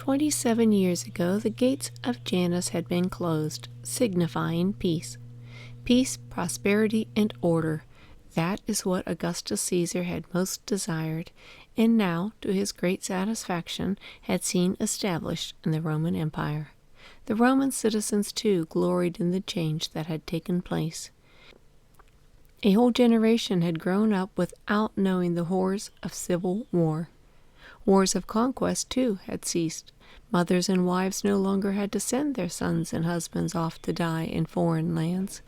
27 years ago, the gates of Janus had been closed, signifying peace. Peace, prosperity, and order. That is what Augustus Caesar had most desired, and now, to his great satisfaction, had seen established in the Roman Empire. The Roman citizens, too, gloried in the change that had taken place. A whole generation had grown up without knowing the horrors of civil war. Wars of conquest, too, had ceased. Mothers and wives no longer had to send their sons and husbands off to die in foreign lands.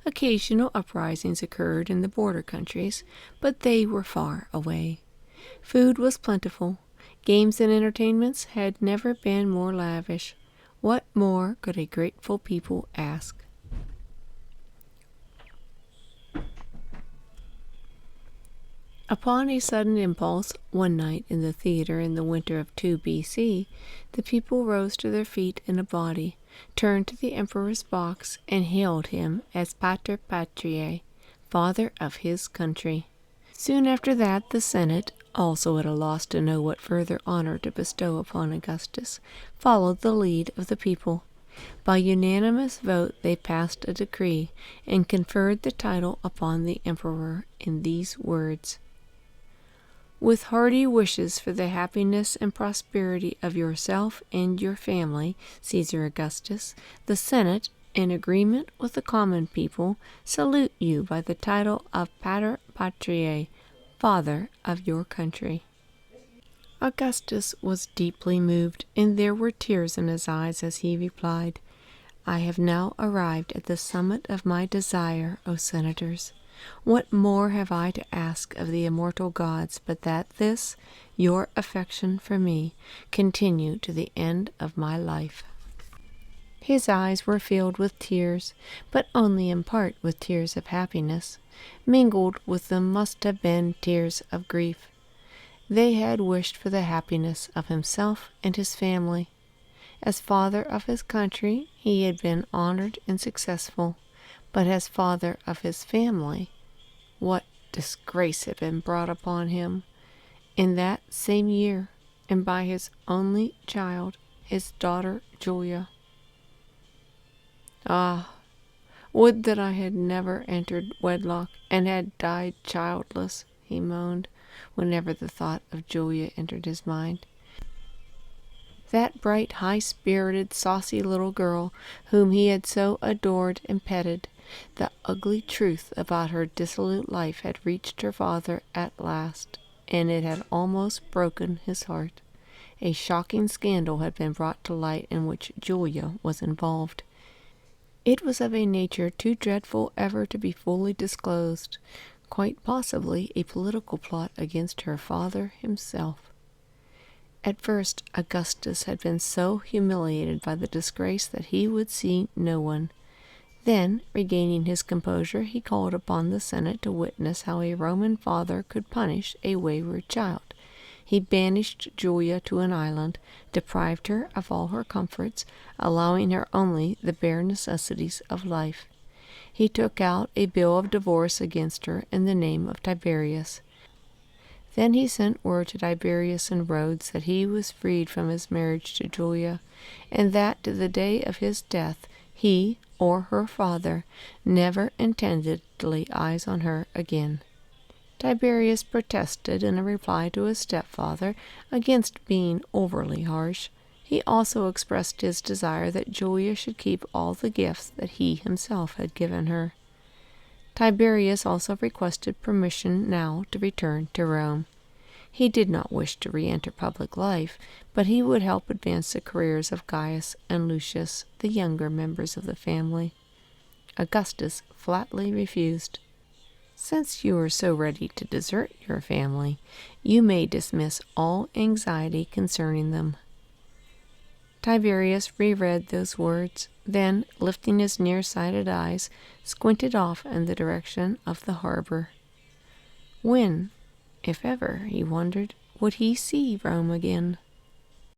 Occasional uprisings occurred in the border countries, but they were far away. Food was plentiful. Games and entertainments had never been more lavish. What more could a grateful people ask? Upon a sudden impulse, one night in the theater in the winter of 2 B.C., the people rose to their feet in a body, turned to the emperor's box, and hailed him as Pater Patriae, father of his country. Soon after that, the Senate, also at a loss to know what further honor to bestow upon Augustus, followed the lead of the people. By unanimous vote they passed a decree, and conferred the title upon the emperor in these words: "With hearty wishes for the happiness and prosperity of yourself and your family, Caesar Augustus, the Senate, in agreement with the common people, salute you by the title of Pater Patriae, father of your country." Augustus was deeply moved, and there were tears in his eyes as he replied, "I have now arrived at the summit of my desire, O senators. What more have I to ask of the immortal gods but that this, your affection for me, continue to the end of my life?" His eyes were filled with tears, but only in part with tears of happiness. Mingled with them must have been tears of grief. They had wished for the happiness of himself and his family. As father of his country, he had been honored and successful, but as father of his family, what disgrace had been brought upon him in that same year, and by his only child, his daughter Julia. "Ah, would that I had never entered wedlock and had died childless," he moaned, whenever the thought of Julia entered his mind. That bright, high-spirited, saucy little girl whom he had so adored and petted. The ugly truth about her dissolute life had reached her father at last, and it had almost broken his heart. A shocking scandal had been brought to light in which Julia was involved. It was of a nature too dreadful ever to be fully disclosed, quite possibly a political plot against her father himself. At first, Augustus had been so humiliated by the disgrace that he would see no one. Then, regaining his composure, he called upon the Senate to witness how a Roman father could punish a wayward child. He banished Julia to an island, deprived her of all her comforts, allowing her only the bare necessities of life. He took out a bill of divorce against her in the name of Tiberius. Then he sent word to Tiberius and Rhodes that he was freed from his marriage to Julia, and that to the day of his death he, or her father, never intended to lay eyes on her again. Tiberius protested in a reply to his stepfather against being overly harsh. He also expressed his desire that Julia should keep all the gifts that he himself had given her. Tiberius also requested permission now to return to Rome. He did not wish to re-enter public life, but he would help advance the careers of Gaius and Lucius, the younger members of the family. Augustus flatly refused. "Since you are so ready to desert your family, you may dismiss all anxiety concerning them." Tiberius reread those words, then, lifting his nearsighted eyes, squinted off in the direction of the harbor. When, if ever, he wondered, would he see Rome again?